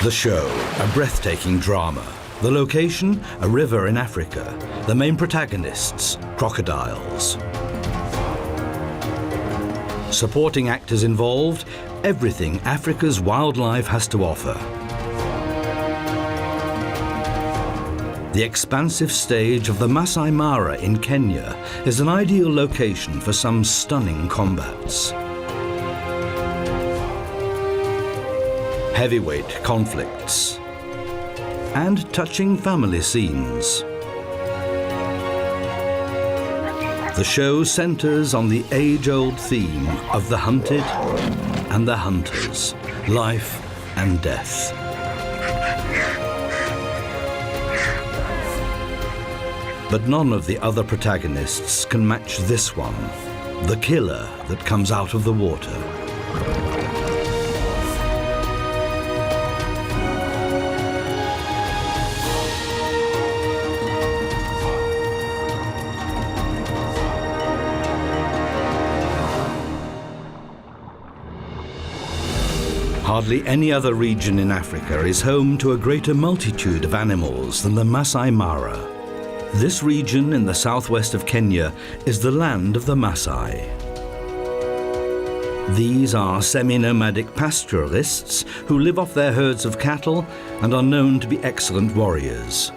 The show, a breathtaking drama. The location, a river in Africa. The main protagonists, crocodiles. Supporting actors involved, everything Africa's wildlife has to offer. The expansive stage of the Masai Mara in Kenya is an ideal location for some stunning combats. Heavyweight conflicts and touching family scenes. The show centers on the age-old theme of the hunted and the hunters, life and death. But none of the other protagonists can match this one, the killer that comes out of the water. Hardly any other region in Africa is home to a greater multitude of animals than the Masai Mara. This region in the southwest of Kenya is the land of the Masai. These are semi-nomadic pastoralists who live off their herds of cattle and are known to be excellent warriors.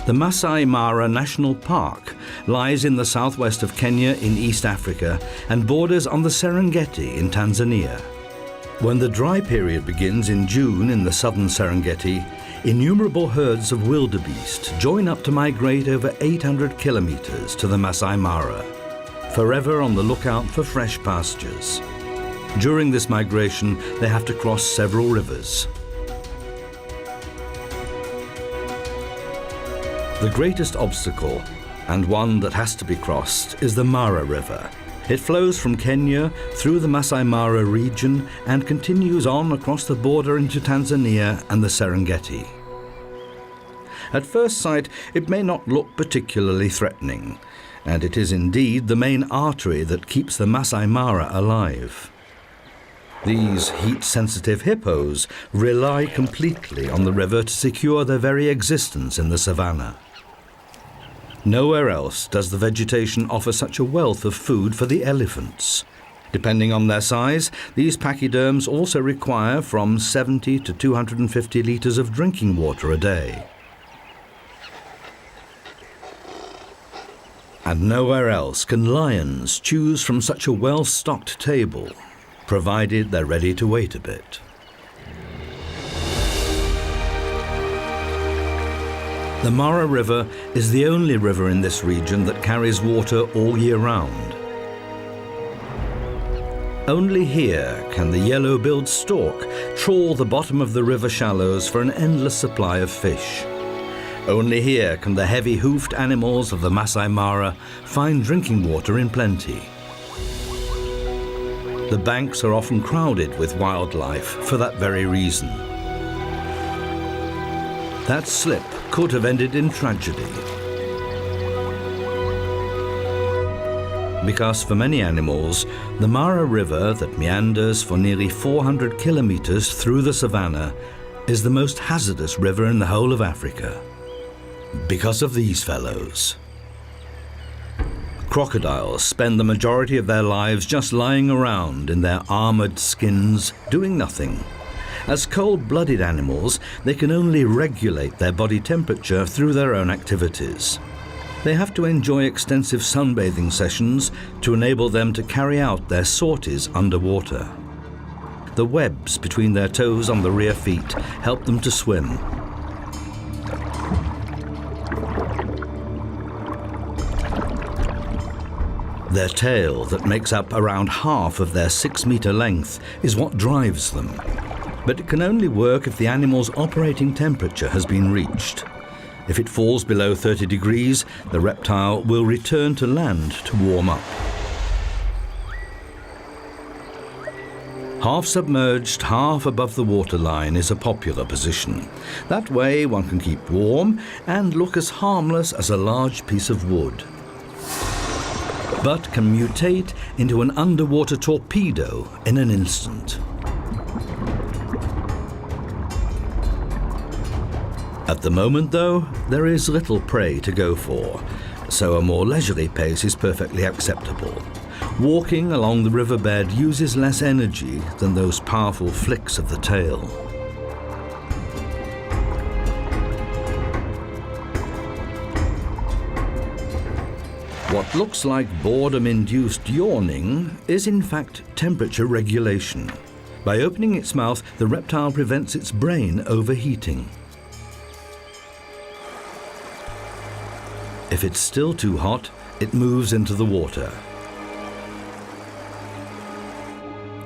The Masai Mara National Park lies in the southwest of Kenya in East Africa and borders on the Serengeti in Tanzania. When the dry period begins in June in the southern Serengeti, innumerable herds of wildebeest join up to migrate over 800 kilometers to the Masai Mara, forever on the lookout for fresh pastures. During this migration, they have to cross several rivers. The greatest obstacle, and one that has to be crossed, is the Mara River. It flows from Kenya through the Masai Mara region and continues on across the border into Tanzania and the Serengeti. At first sight, it may not look particularly threatening, and it is indeed the main artery that keeps the Masai Mara alive. These heat-sensitive hippos rely completely on the river to secure their very existence in the savannah. Nowhere else does the vegetation offer such a wealth of food for the elephants. Depending on their size, these pachyderms also require from 70 to 250 litres of drinking water a day. And nowhere else can lions choose from such a well-stocked table, provided they're ready to wait a bit. The Mara River is the only river in this region that carries water all year round. Only here can the yellow-billed stork trawl the bottom of the river shallows for an endless supply of fish. Only here can the heavy-hoofed animals of the Masai Mara find drinking water in plenty. The banks are often crowded with wildlife for that very reason. That slip could have ended in tragedy. Because for many animals, the Mara River that meanders for nearly 400 kilometers through the savannah is the most hazardous river in the whole of Africa. Because of these fellows. Crocodiles spend the majority of their lives just lying around in their armored skins, doing nothing. As cold-blooded animals, they can only regulate their body temperature through their own activities. They have to enjoy extensive sunbathing sessions to enable them to carry out their sorties underwater. The webs between their toes on the rear feet help them to swim. Their tail, that makes up around half of their 6-meter length, is what drives them. But it can only work if the animal's operating temperature has been reached. If it falls below 30 degrees, the reptile will return to land to warm up. Half submerged, half above the waterline is a popular position. That way one can keep warm and look as harmless as a large piece of wood. But can mutate into an underwater torpedo in an instant. At the moment, though, there is little prey to go for, so a more leisurely pace is perfectly acceptable. Walking along the riverbed uses less energy than those powerful flicks of the tail. What looks like boredom-induced yawning is in fact temperature regulation. By opening its mouth, the reptile prevents its brain overheating. If it's still too hot, it moves into the water.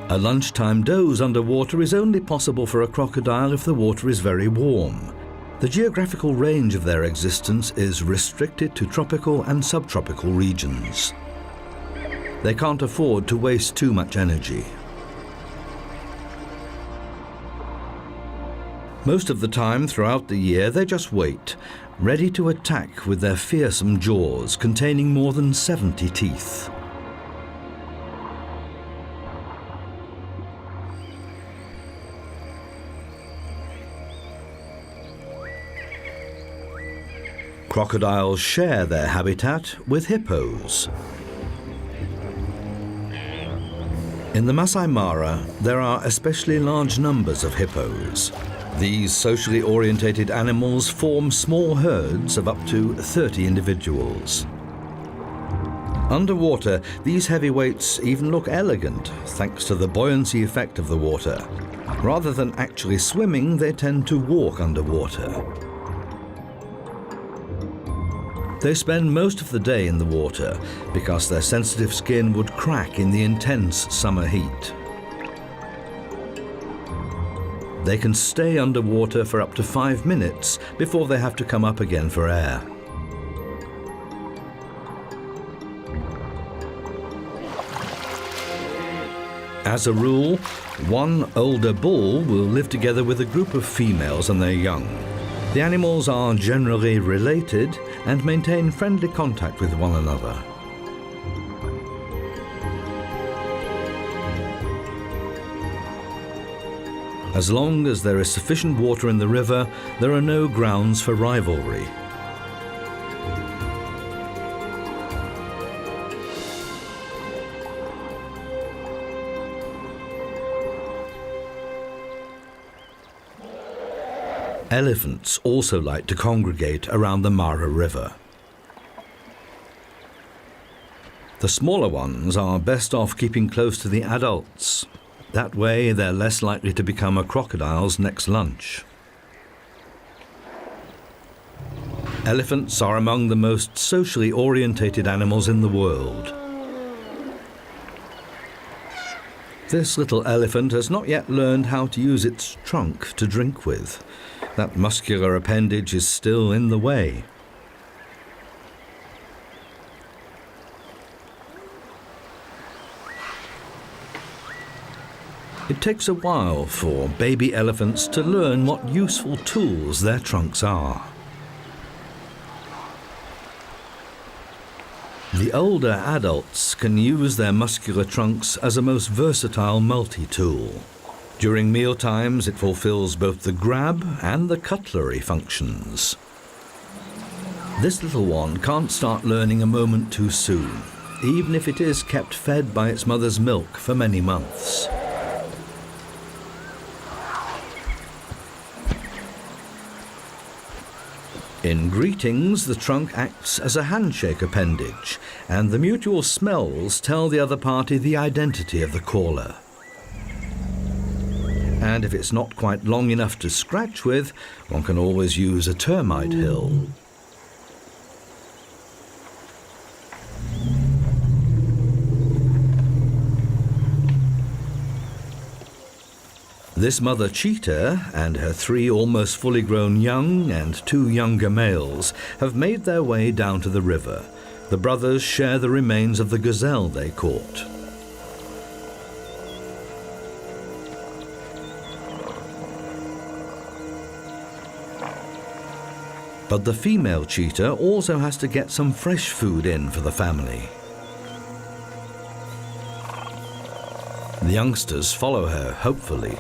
A lunchtime doze underwater is only possible for a crocodile if the water is very warm. The geographical range of their existence is restricted to tropical and subtropical regions. They can't afford to waste too much energy. Most of the time throughout the year, they just wait, ready to attack with their fearsome jaws containing more than 70 teeth. Crocodiles share their habitat with hippos. In the Masai Mara, there are especially large numbers of hippos. These socially orientated animals form small herds of up to 30 individuals. Underwater, these heavyweights even look elegant thanks to the buoyancy effect of the water. Rather than actually swimming, they tend to walk underwater. They spend most of the day in the water because their sensitive skin would crack in the intense summer heat. They can stay underwater for up to 5 minutes before they have to come up again for air. As a rule, one older bull will live together with a group of females and their young. The animals are generally related and maintain friendly contact with one another. As long as there is sufficient water in the river, there are no grounds for rivalry. Elephants also like to congregate around the Mara River. The smaller ones are best off keeping close to the adults. That way, they're less likely to become a crocodile's next lunch. Elephants are among the most socially orientated animals in the world. This little elephant has not yet learned how to use its trunk to drink with. That muscular appendage is still in the way. It takes a while for baby elephants to learn what useful tools their trunks are. The older adults can use their muscular trunks as a most versatile multi-tool. During mealtimes, it fulfills both the grab and the cutlery functions. This little one can't start learning a moment too soon, even if it is kept fed by its mother's milk for many months. In greetings, the trunk acts as a handshake appendage, and the mutual smells tell the other party the identity of the caller. And if it's not quite long enough to scratch with, one can always use a termite hill. This mother cheetah and her 3 almost fully grown young and 2 younger males have made their way down to the river. The brothers share the remains of the gazelle they caught. But the female cheetah also has to get some fresh food in for the family. The youngsters follow her, hopefully.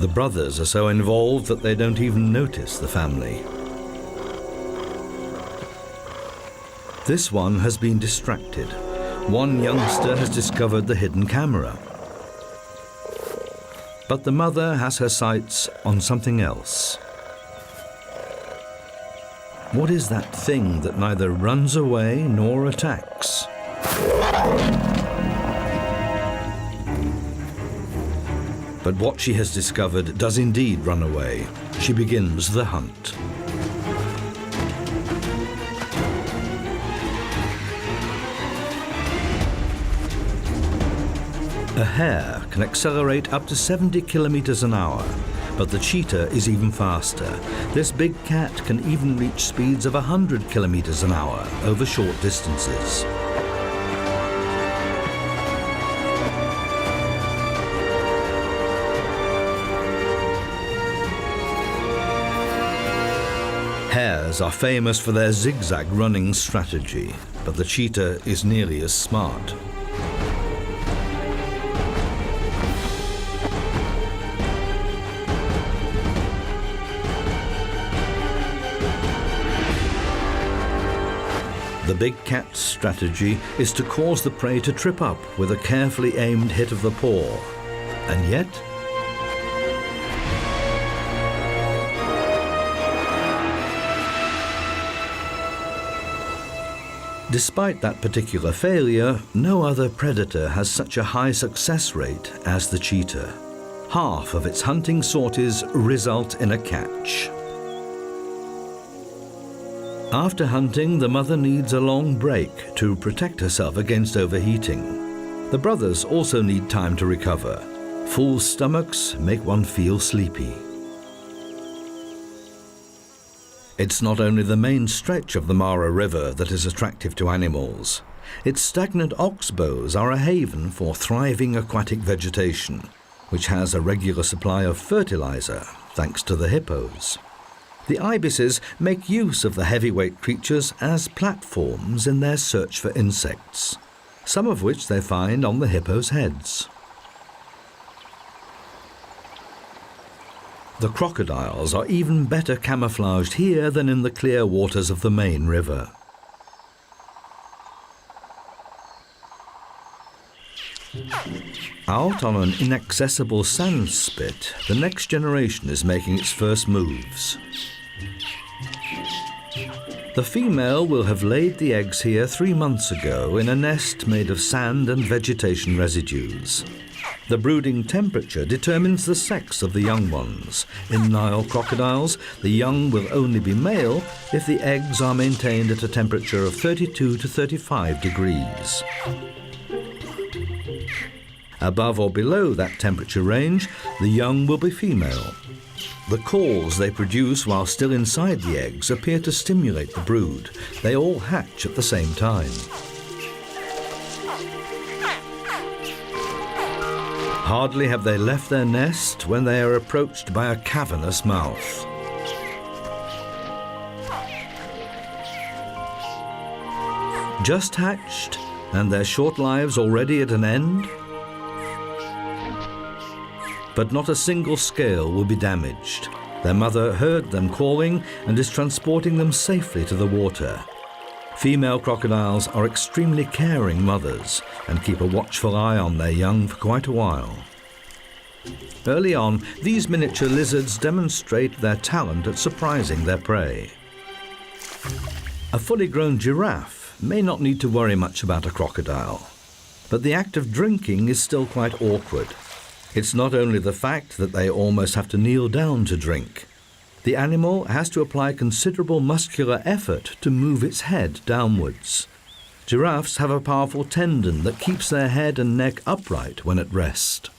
The brothers are so involved that they don't even notice the family. This one has been distracted. One youngster has discovered the hidden camera. But the mother has her sights on something else. What is that thing that neither runs away nor attacks? But what she has discovered does indeed run away. She begins the hunt. A hare can accelerate up to 70 kilometers an hour, but the cheetah is even faster. This big cat can even reach speeds of 100 kilometers an hour over short distances. Hares are famous for their zigzag running strategy, but the cheetah is nearly as smart. The big cat's strategy is to cause the prey to trip up with a carefully aimed hit of the paw. And yet, despite that particular failure, no other predator has such a high success rate as the cheetah. Half of its hunting sorties result in a catch. After hunting, the mother needs a long break to protect herself against overheating. The brothers also need time to recover. Full stomachs make one feel sleepy. It's not only the main stretch of the Mara River that is attractive to animals. Its stagnant oxbows are a haven for thriving aquatic vegetation, which has a regular supply of fertilizer thanks to the hippos. The ibises make use of the heavyweight creatures as platforms in their search for insects, some of which they find on the hippos' heads. The crocodiles are even better camouflaged here than in the clear waters of the main river. Out on an inaccessible sand spit, the next generation is making its first moves. The female will have laid the eggs here 3 months ago in a nest made of sand and vegetation residues. The brooding temperature determines the sex of the young ones. In Nile crocodiles, the young will only be male if the eggs are maintained at a temperature of 32 to 35 degrees. Above or below that temperature range, the young will be female. The calls they produce while still inside the eggs appear to stimulate the brood. They all hatch at the same time. Hardly have they left their nest when they are approached by a cavernous mouth. Just hatched, and their short lives already at an end? But not a single scale will be damaged. Their mother heard them calling and is transporting them safely to the water. Female crocodiles are extremely caring mothers and keep a watchful eye on their young for quite a while. Early on, these miniature lizards demonstrate their talent at surprising their prey. A fully grown giraffe may not need to worry much about a crocodile, but the act of drinking is still quite awkward. It's not only the fact that they almost have to kneel down to drink. The animal has to apply considerable muscular effort to move its head downwards. Giraffes have a powerful tendon that keeps their head and neck upright when at rest.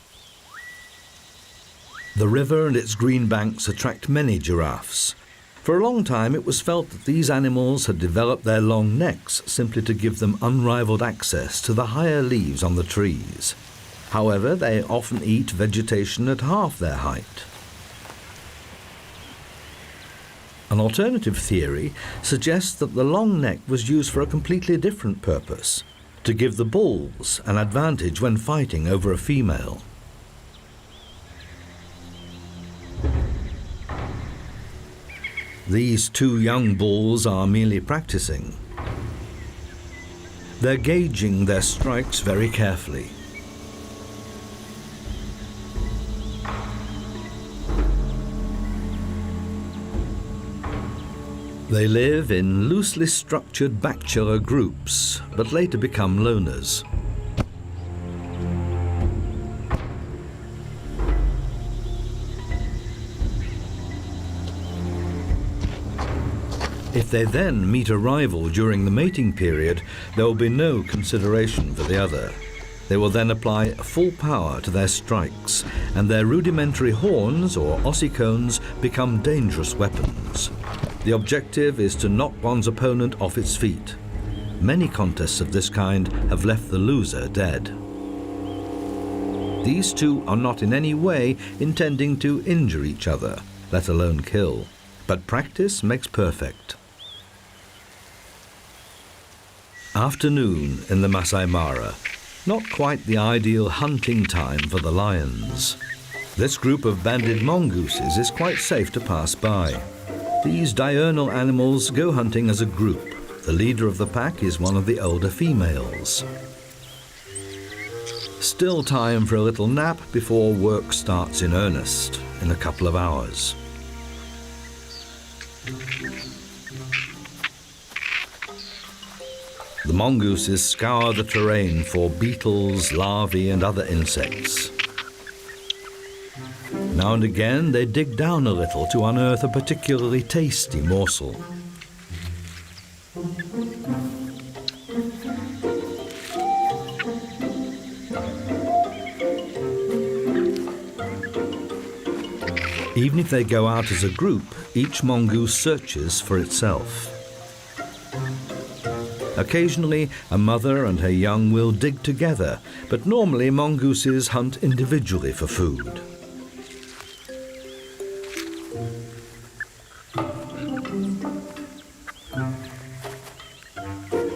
The river and its green banks attract many giraffes. For a long time it was felt that these animals had developed their long necks simply to give them unrivaled access to the higher leaves on the trees. However, they often eat vegetation at half their height. An alternative theory suggests that the long neck was used for a completely different purpose, to give the bulls an advantage when fighting over a female. These two young bulls are merely practicing. They're gauging their strikes very carefully. They live in loosely structured bachelor groups, but later become loners. If they then meet a rival during the mating period, there will be no consideration for the other. They will then apply full power to their strikes, and their rudimentary horns or ossicones become dangerous weapons. The objective is to knock one's opponent off its feet. Many contests of this kind have left the loser dead. These two are not in any way intending to injure each other, let alone kill. But practice makes perfect. Afternoon in the Masai Mara. Not quite the ideal hunting time for the lions. This group of banded mongooses is quite safe to pass by. These diurnal animals go hunting as a group. The leader of the pack is one of the older females. Still time for a little nap before work starts in earnest in a couple of hours. The mongooses scour the terrain for beetles, larvae and other insects. Now and again they dig down a little to unearth a particularly tasty morsel. Even if they go out as a group, each mongoose searches for itself. Occasionally, a mother and her young will dig together, but normally mongooses hunt individually for food.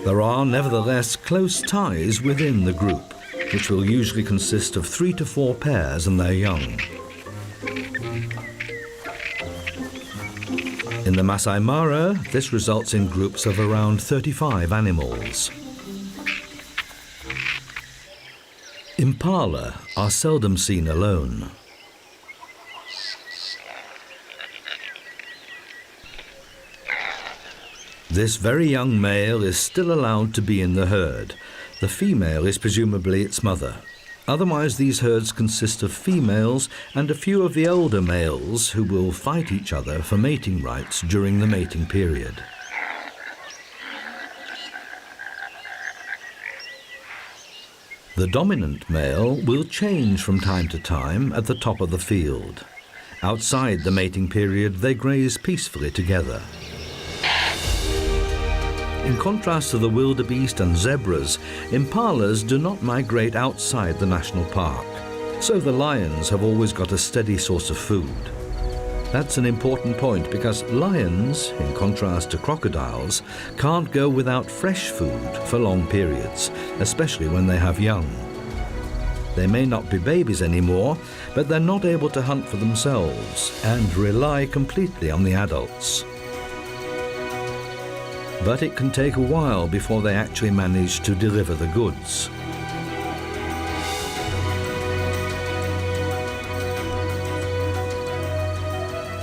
There are nevertheless close ties within the group, which will usually consist of 3 to 4 pairs and their young. In the Masai Mara, this results in groups of around 35 animals. Impala are seldom seen alone. This very young male is still allowed to be in the herd. The female is presumably its mother. Otherwise, these herds consist of females and a few of the older males who will fight each other for mating rights during the mating period. The dominant male will change from time to time at the top of the field. Outside the mating period, they graze peacefully together. In contrast to the wildebeest and zebras, impalas do not migrate outside the national park, so the lions have always got a steady source of food. That's an important point because lions, in contrast to crocodiles, can't go without fresh food for long periods, especially when they have young. They may not be babies anymore, but they're not able to hunt for themselves and rely completely on the adults. But it can take a while before they actually manage to deliver the goods.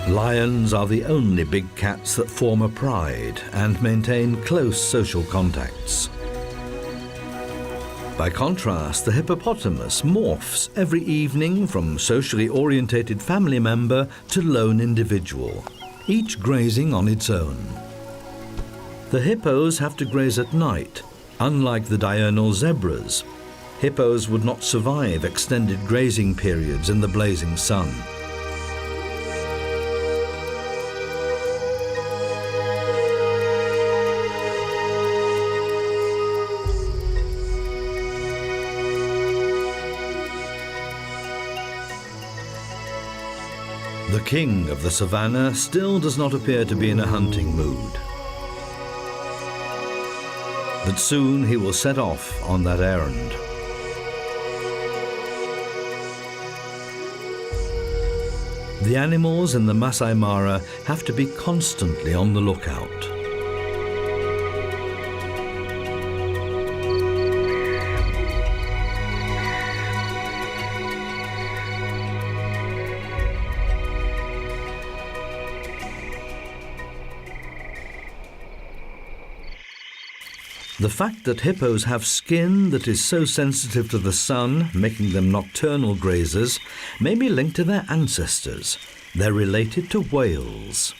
Lions are the only big cats that form a pride and maintain close social contacts. By contrast, the hippopotamus morphs every evening from socially orientated family member to lone individual, each grazing on its own. The hippos have to graze at night, unlike the diurnal zebras. Hippos would not survive extended grazing periods in the blazing sun. The king of the savannah still does not appear to be in a hunting mood. But soon he will set off on that errand. The animals in the Masai Mara have to be constantly on the lookout. The fact that hippos have skin that is so sensitive to the sun, making them nocturnal grazers, may be linked to their ancestors. They're related to whales.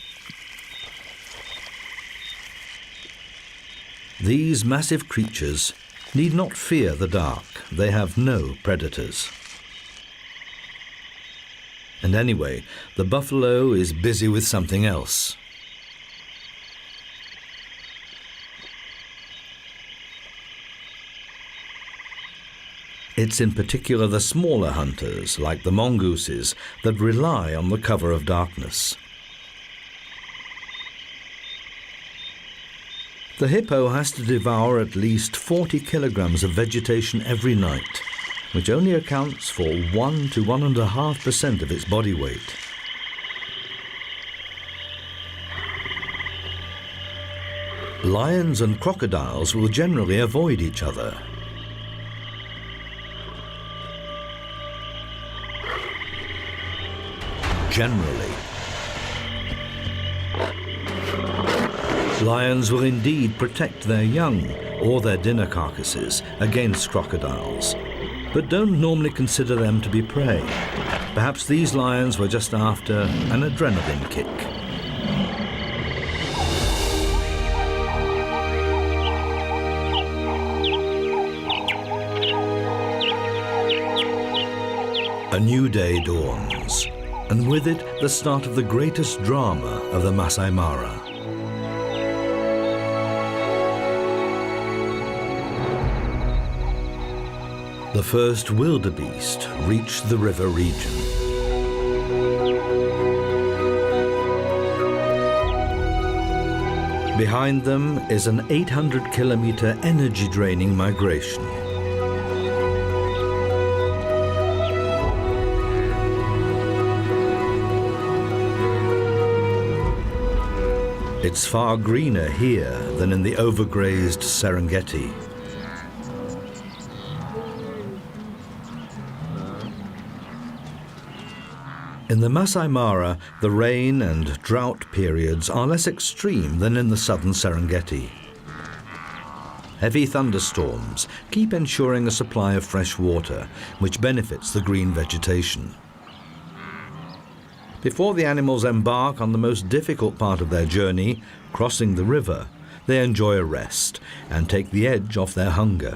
These massive creatures need not fear the dark. They have no predators. And anyway, the buffalo is busy with something else. It's in particular the smaller hunters, like the mongooses, that rely on the cover of darkness. The hippo has to devour at least 40 kilograms of vegetation every night, which only accounts for 1 to 1.5% of its body weight. Lions and crocodiles will generally avoid each other. Generally. Lions will indeed protect their young or their dinner carcasses against crocodiles, but don't normally consider them to be prey. Perhaps these lions were just after an adrenaline kick. A new day dawns, and with it the start of the greatest drama of the Masai Mara. The first wildebeest reached the river region. Behind them is an 800-kilometer energy-draining migration. It's far greener here than in the overgrazed Serengeti. In the Masai Mara, the rain and drought periods are less extreme than in the southern Serengeti. Heavy thunderstorms keep ensuring a supply of fresh water, which benefits the green vegetation. Before the animals embark on the most difficult part of their journey, crossing the river, they enjoy a rest and take the edge off their hunger.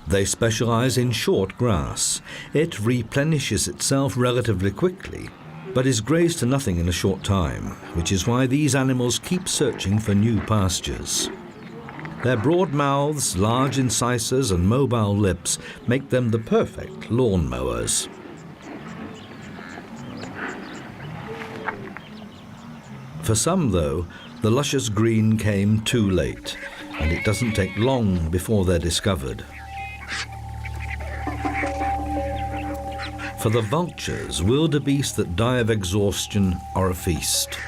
They specialize in short grass. It replenishes itself relatively quickly, but is grazed to nothing in a short time, which is why these animals keep searching for new pastures. Their broad mouths, large incisors, and mobile lips make them the perfect lawn mowers. For some, though, the luscious green came too late, and it doesn't take long before they're discovered. For the vultures, wildebeest that die of exhaustion are a feast.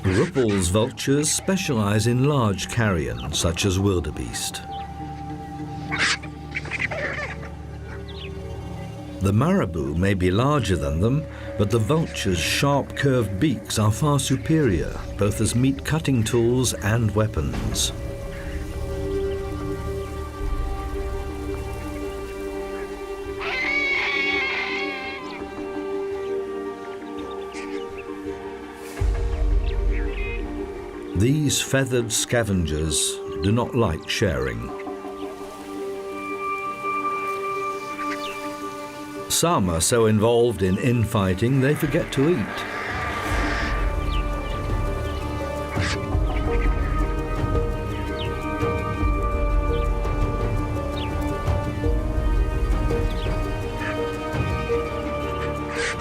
Ruppel's vultures specialize in large carrion, such as wildebeest. The marabou may be larger than them, but the vulture's sharp curved beaks are far superior, both as meat cutting tools and weapons. These feathered scavengers do not like sharing. Some are so involved in infighting they forget to eat.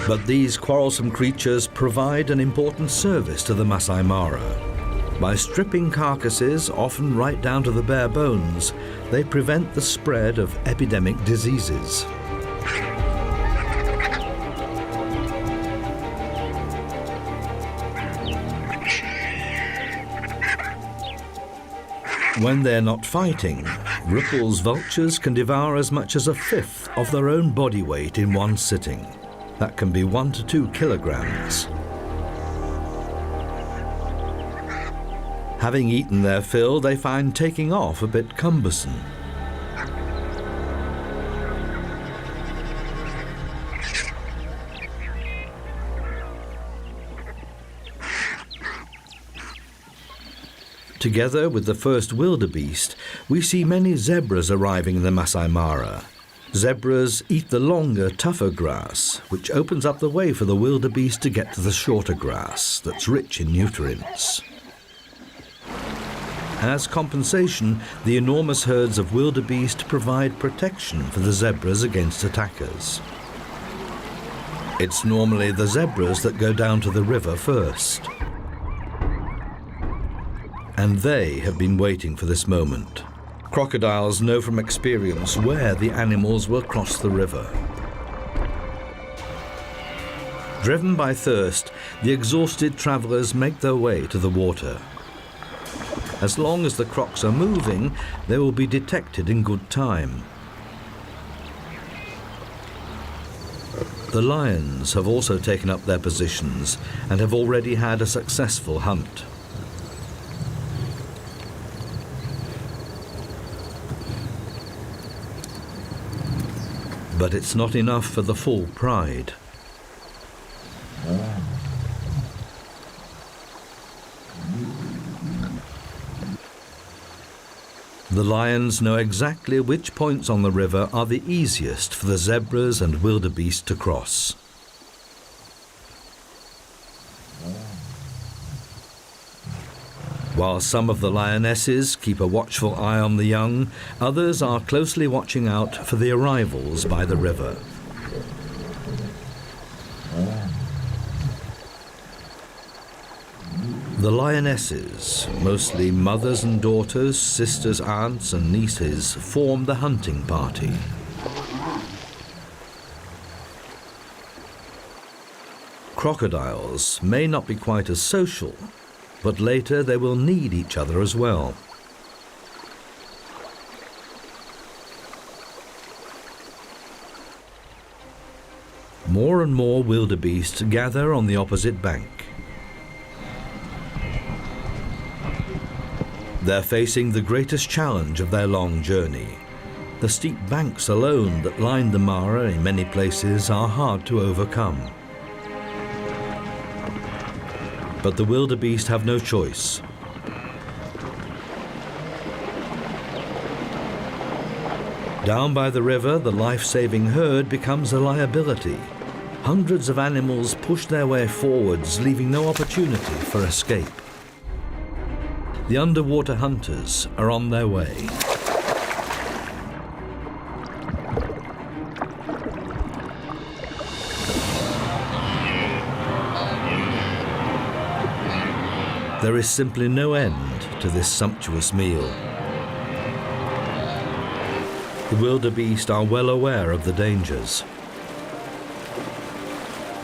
But these quarrelsome creatures provide an important service to the Masai Mara. By stripping carcasses, often right down to the bare bones, they prevent the spread of epidemic diseases. When they're not fighting, Rüppell's vultures can devour as much as a fifth of their own body weight in one sitting. That can be 1 to 2 kilograms. Having eaten their fill, they find taking off a bit cumbersome. Together with the first wildebeest, we see many zebras arriving in the Masai Mara. Zebras eat the longer, tougher grass, which opens up the way for the wildebeest to get to the shorter grass that's rich in nutrients. As compensation, the enormous herds of wildebeest provide protection for the zebras against attackers. It's normally the zebras that go down to the river first. And they have been waiting for this moment. Crocodiles know from experience where the animals will cross the river. Driven by thirst, the exhausted travelers make their way to the water. As long as the crocs are moving, they will be detected in good time. The lions have also taken up their positions and have already had a successful hunt. But it's not enough for the full pride. The lions know exactly which points on the river are the easiest for the zebras and wildebeest to cross. While some of the lionesses keep a watchful eye on the young, others are closely watching out for the arrivals by the river. The lionesses, mostly mothers and daughters, sisters, aunts and nieces, form the hunting party. Crocodiles may not be quite as social, but later they will need each other as well. More and more wildebeest gather on the opposite bank. They're facing the greatest challenge of their long journey. The steep banks alone that line the Mara in many places are hard to overcome. But the wildebeest have no choice. Down by the river, the life-saving herd becomes a liability. Hundreds of animals push their way forwards, leaving no opportunity for escape. The underwater hunters are on their way. There is simply no end to this sumptuous meal. The wildebeest are well aware of the dangers,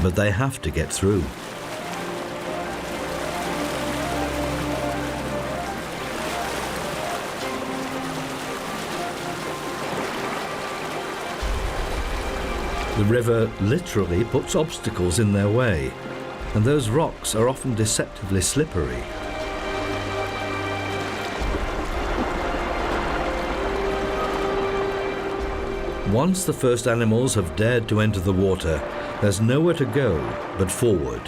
but they have to get through. The river literally puts obstacles in their way, and those rocks are often deceptively slippery. Once the first animals have dared to enter the water, there's nowhere to go but forward.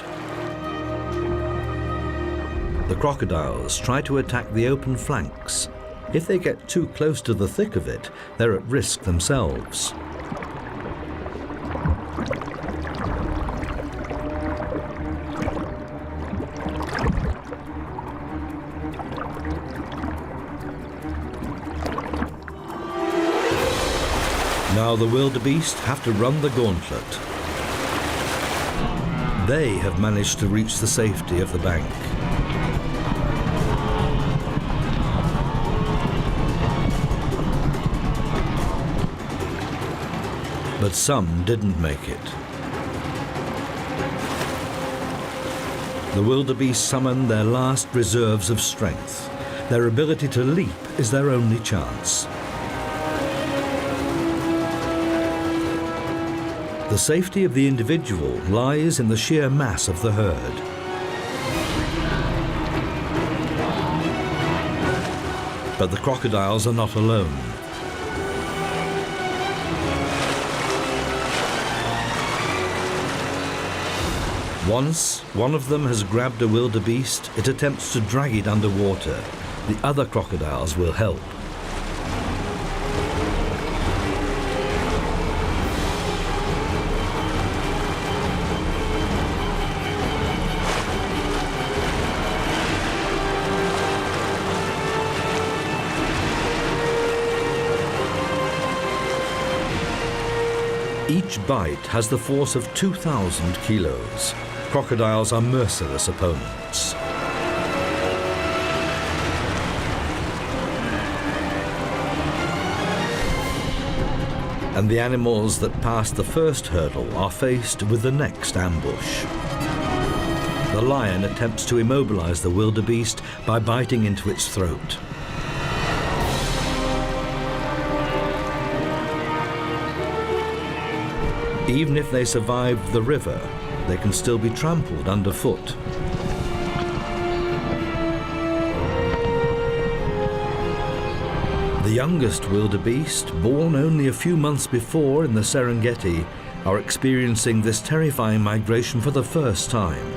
The crocodiles try to attack the open flanks. If they get too close to the thick of it, they're at risk themselves. Now the wildebeest have to run the gauntlet. They have managed to reach the safety of the bank. But some didn't make it. The wildebeest summon their last reserves of strength. Their ability to leap is their only chance. The safety of the individual lies in the sheer mass of the herd. But the crocodiles are not alone. Once one of them has grabbed a wildebeest, it attempts to drag it underwater. The other crocodiles will help. Each bite has the force of 2,000 kilos. Crocodiles are merciless opponents. And the animals that pass the first hurdle are faced with the next ambush. The lion attempts to immobilize the wildebeest by biting into its throat. Even if they survive the river, they can still be trampled underfoot. The youngest wildebeest, born only a few months before in the Serengeti, are experiencing this terrifying migration for the first time.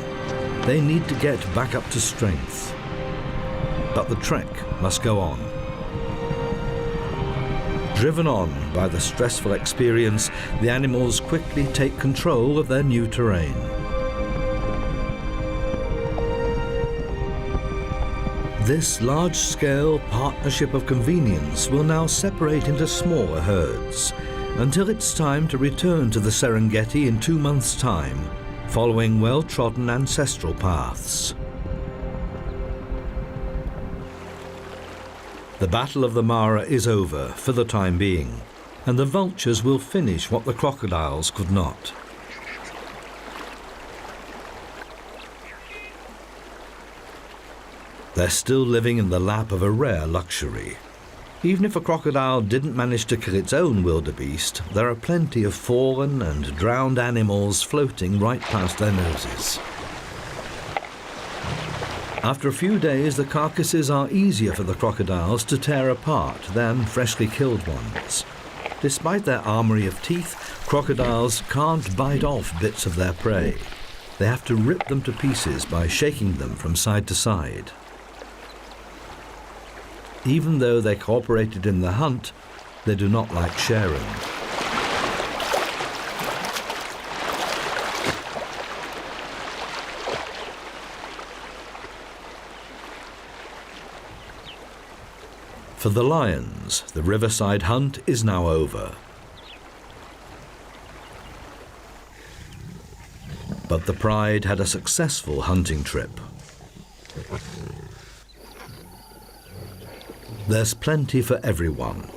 They need to get back up to strength. But the trek must go on. Driven on by the stressful experience, the animals quickly take control of their new terrain. This large-scale partnership of convenience will now separate into smaller herds until it's time to return to the Serengeti in 2 months' time, following well-trodden ancestral paths. The Battle of the Mara is over for the time being, and the vultures will finish what the crocodiles could not. They're still living in the lap of a rare luxury. Even if a crocodile didn't manage to kill its own wildebeest, there are plenty of fallen and drowned animals floating right past their noses. After a few days, the carcasses are easier for the crocodiles to tear apart than freshly killed ones. Despite their armory of teeth, crocodiles can't bite off bits of their prey. They have to rip them to pieces by shaking them from side to side. Even though they cooperated in the hunt, they do not like sharing. For the lions, the riverside hunt is now over. But the pride had a successful hunting trip. There's plenty for everyone,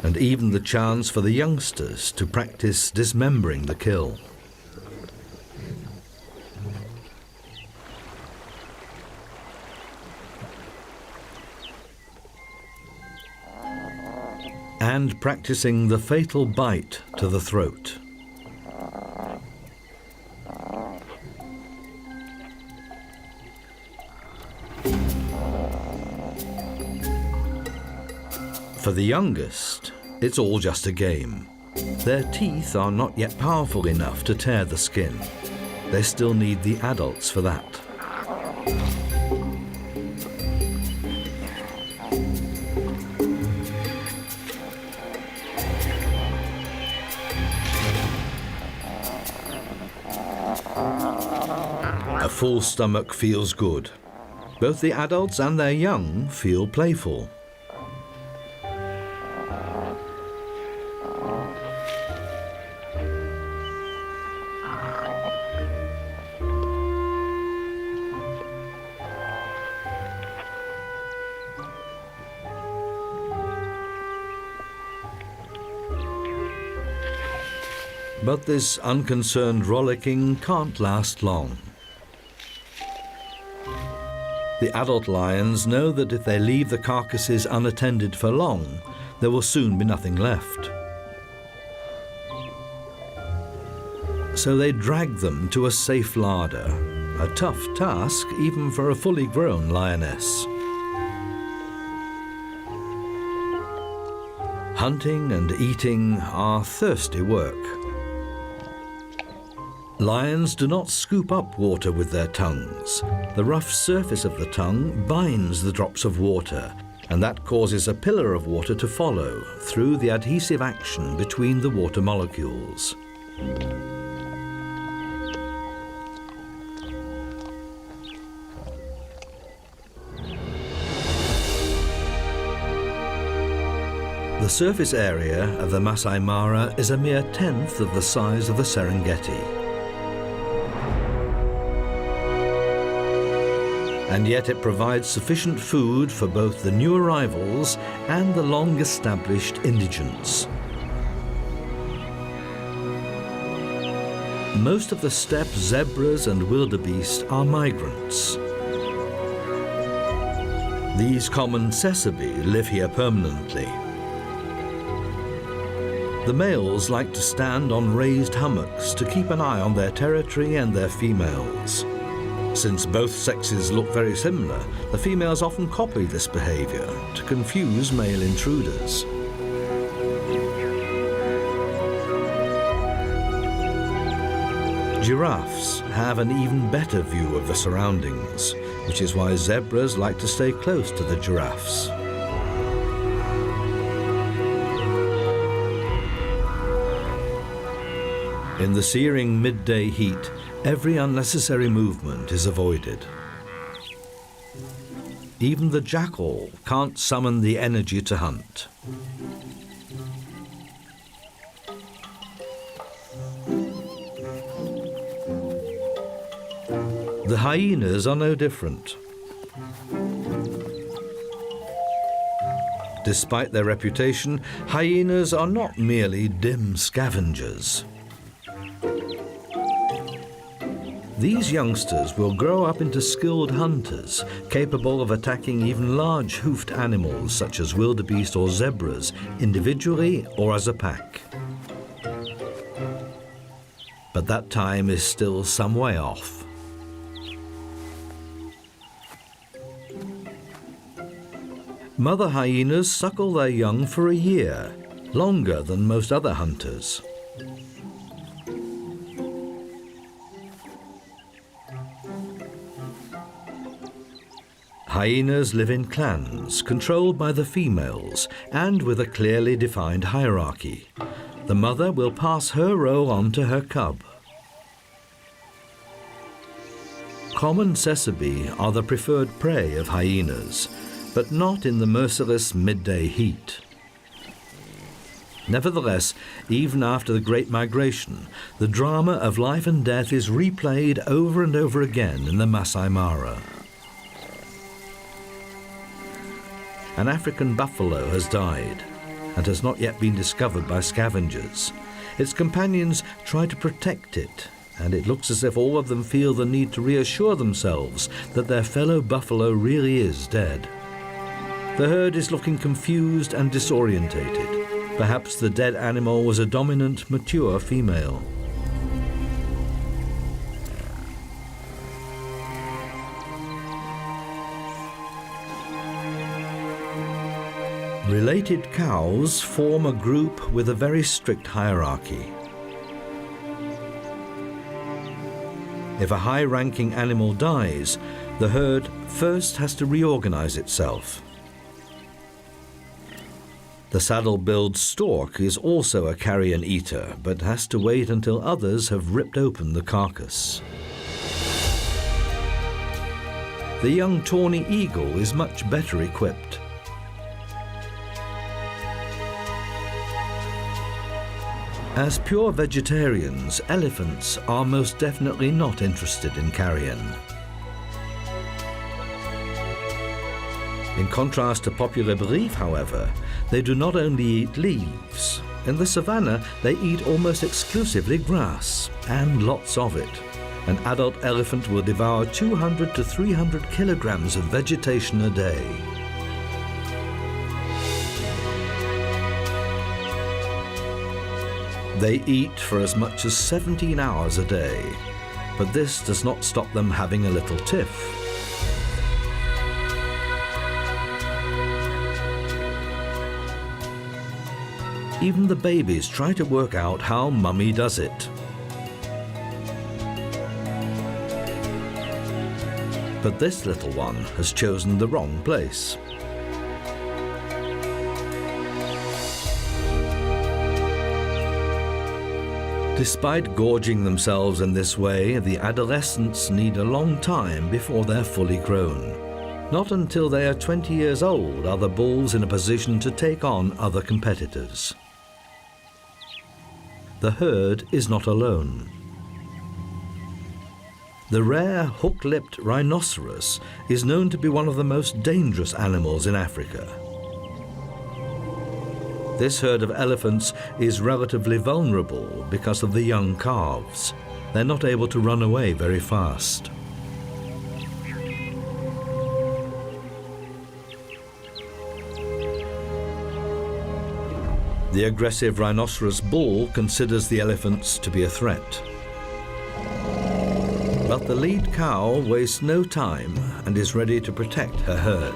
and even the chance for the youngsters to practice dismembering the kill. And practicing the fatal bite to the throat. For the youngest, it's all just a game. Their teeth are not yet powerful enough to tear the skin. They still need the adults for that. A full stomach feels good. Both the adults and their young feel playful. But this unconcerned rollicking can't last long. The adult lions know that if they leave the carcasses unattended for long, there will soon be nothing left. So they drag them to a safe larder, a tough task even for a fully grown lioness. Hunting and eating are thirsty work. Lions do not scoop up water with their tongues. The rough surface of the tongue binds the drops of water, and that causes a pillar of water to follow through the adhesive action between the water molecules. The surface area of the Masai Mara is a mere tenth of the size of the Serengeti. And yet it provides sufficient food for both the new arrivals and the long-established indigents. Most of the steppe zebras and wildebeest are migrants. These common cesabe live here permanently. The males like to stand on raised hummocks to keep an eye on their territory and their females. Since both sexes look very similar, the females often copy this behavior to confuse male intruders. Giraffes have an even better view of the surroundings, which is why zebras like to stay close to the giraffes. In the searing midday heat, every unnecessary movement is avoided. Even the jackal can't summon the energy to hunt. The hyenas are no different. Despite their reputation, hyenas are not merely dim scavengers. These youngsters will grow up into skilled hunters, capable of attacking even large hoofed animals such as wildebeest or zebras, individually or as a pack. But that time is still some way off. Mother hyenas suckle their young for a year, longer than most other hunters. Hyenas live in clans, controlled by the females, and with a clearly defined hierarchy. The mother will pass her role on to her cub. Common cesabe are the preferred prey of hyenas, but not in the merciless midday heat. Nevertheless, even after the Great Migration, the drama of life and death is replayed over and over again in the Masai Mara. An African buffalo has died and has not yet been discovered by scavengers. Its companions try to protect it, and it looks as if all of them feel the need to reassure themselves that their fellow buffalo really is dead. The herd is looking confused and disorientated. Perhaps the dead animal was a dominant, mature female. Related cows form a group with a very strict hierarchy. If a high-ranking animal dies, the herd first has to reorganize itself. The saddle-billed stork is also a carrion eater, but has to wait until others have ripped open the carcass. The young tawny eagle is much better equipped. As pure vegetarians, elephants are most definitely not interested in carrion. In contrast to popular belief, however, they do not only eat leaves. In the savannah, they eat almost exclusively grass, and lots of it. An adult elephant will devour 200 to 300 kilograms of vegetation a day. They eat for as much as 17 hours a day, but this does not stop them having a little tiff. Even the babies try to work out how Mummy does it. But this little one has chosen the wrong place. Despite gorging themselves in this way, the adolescents need a long time before they're fully grown. Not until they are 20 years old are the bulls in a position to take on other competitors. The herd is not alone. The rare hook-lipped rhinoceros is known to be one of the most dangerous animals in Africa. This herd of elephants is relatively vulnerable because of the young calves. They're not able to run away very fast. The aggressive rhinoceros bull considers the elephants to be a threat. But the lead cow wastes no time and is ready to protect her herd.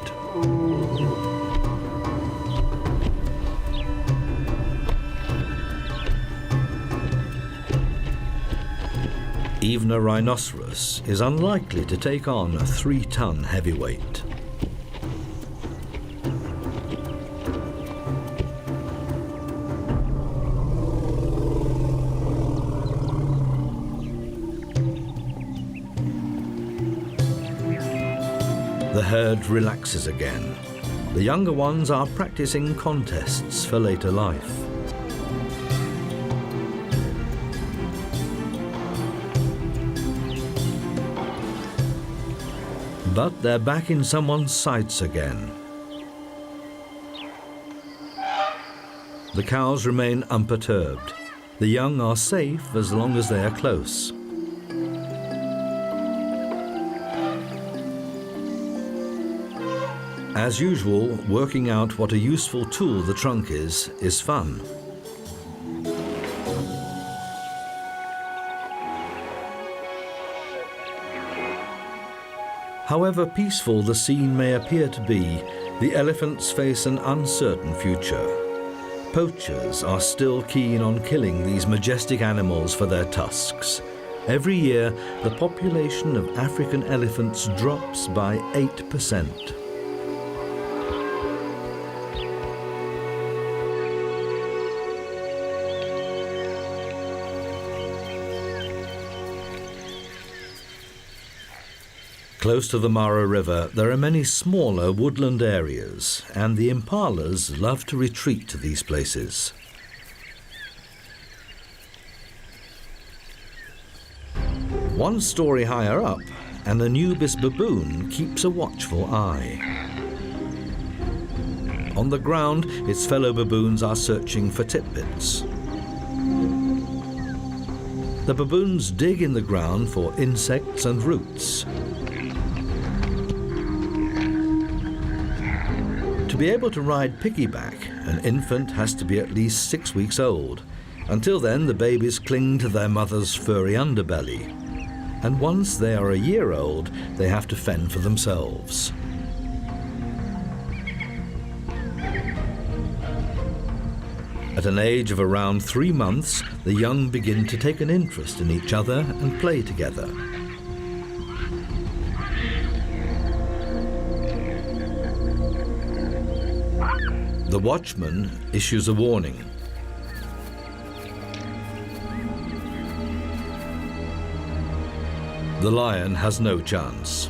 Even a rhinoceros is unlikely to take on a 3-ton heavyweight. The herd relaxes again. The younger ones are practicing contests for later life. But they're back in someone's sights again. The cows remain unperturbed. The young are safe as long as they are close. As usual, working out what a useful tool the trunk is fun. However peaceful the scene may appear to be, the elephants face an uncertain future. Poachers are still keen on killing these majestic animals for their tusks. Every year, the population of African elephants drops by 8%. Close to the Mara River, there are many smaller woodland areas, and the impalas love to retreat to these places. One story higher up, an Anubis baboon keeps a watchful eye. On the ground, its fellow baboons are searching for titbits. The baboons dig in the ground for insects and roots. To be able to ride piggyback, an infant has to be at least 6 weeks old. Until then, the babies cling to their mother's furry underbelly. And once they are a year old, they have to fend for themselves. At an age of around 3 months, the young begin to take an interest in each other and play together. The watchman issues a warning. The lion has no chance.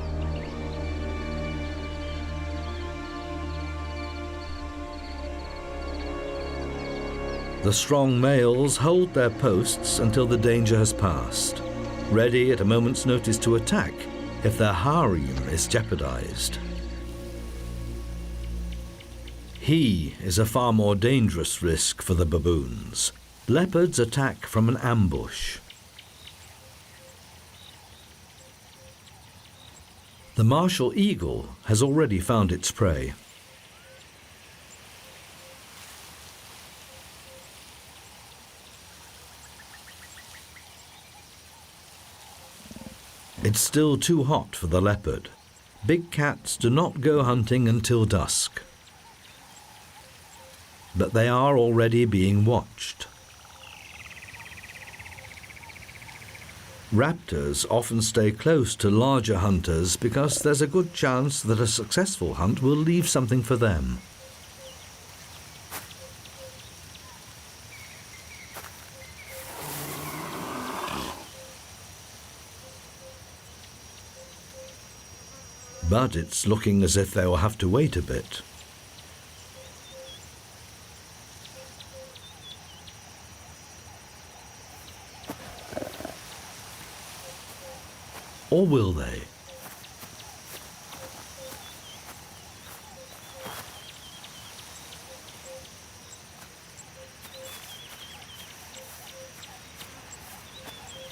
The strong males hold their posts until the danger has passed, ready at a moment's notice to attack if their harem is jeopardized. He is a far more dangerous risk for the baboons. Leopards attack from an ambush. The martial eagle has already found its prey. It's still too hot for the leopard. Big cats do not go hunting until dusk. But they are already being watched. Raptors often stay close to larger hunters because there's a good chance that a successful hunt will leave something for them. But it's looking as if they will have to wait a bit. Or will they?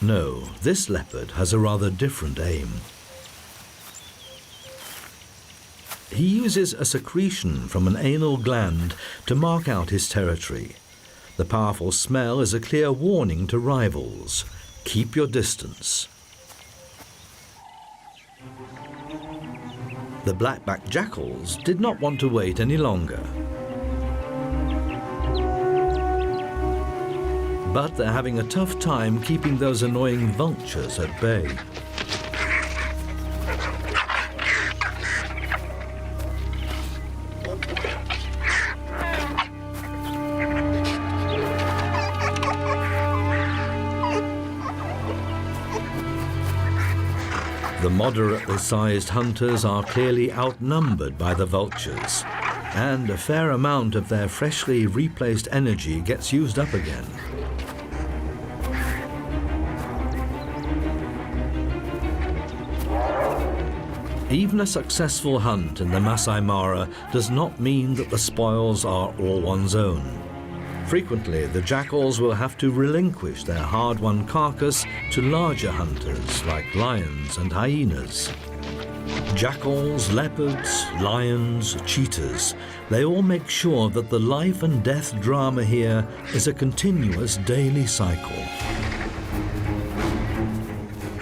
No, this leopard has a rather different aim. He uses a secretion from an anal gland to mark out his territory. The powerful smell is a clear warning to rivals. Keep your distance. The black-backed jackals did not want to wait any longer. But they're having a tough time keeping those annoying vultures at bay. The moderately sized hunters are clearly outnumbered by the vultures, and a fair amount of their freshly replaced energy gets used up again. Even a successful hunt in the Masai Mara does not mean that the spoils are all one's own. Frequently, the jackals will have to relinquish their hard-won carcass to larger hunters like lions and hyenas. Jackals, leopards, lions, cheetahs, they all make sure that the life and death drama here is a continuous daily cycle.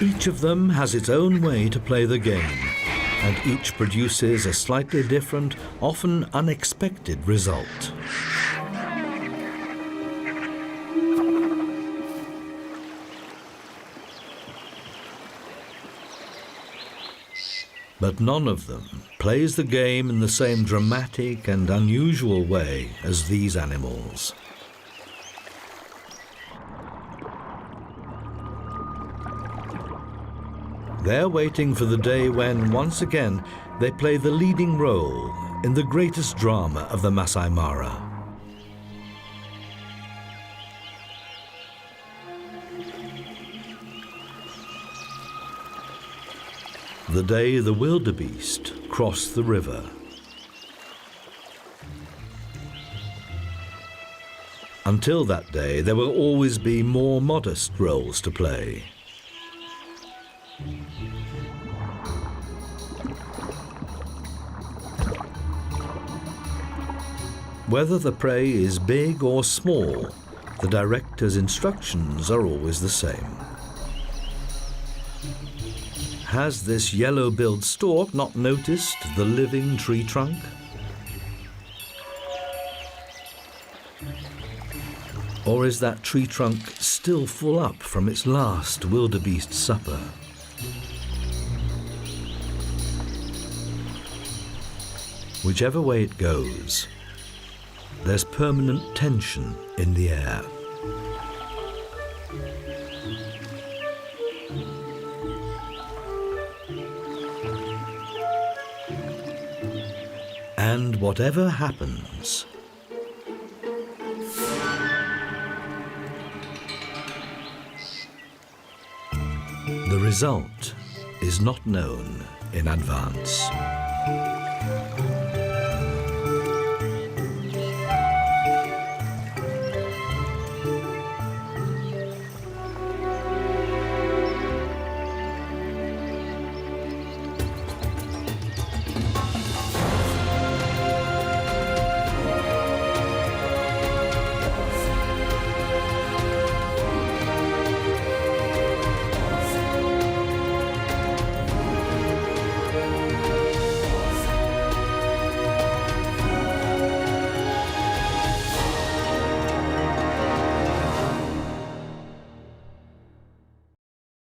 Each of them has its own way to play the game, and each produces a slightly different, often unexpected result. But none of them plays the game in the same dramatic and unusual way as these animals. They're waiting for the day when, once again, they play the leading role in the greatest drama of the Masai Mara. The day the wildebeest crossed the river. Until that day, there will always be more modest roles to play. Whether the prey is big or small, the director's instructions are always the same. Has this yellow-billed stork not noticed the living tree trunk? Or is that tree trunk still full up from its last wildebeest supper? Whichever way it goes, there's permanent tension in the air. And whatever happens, the result is not known in advance.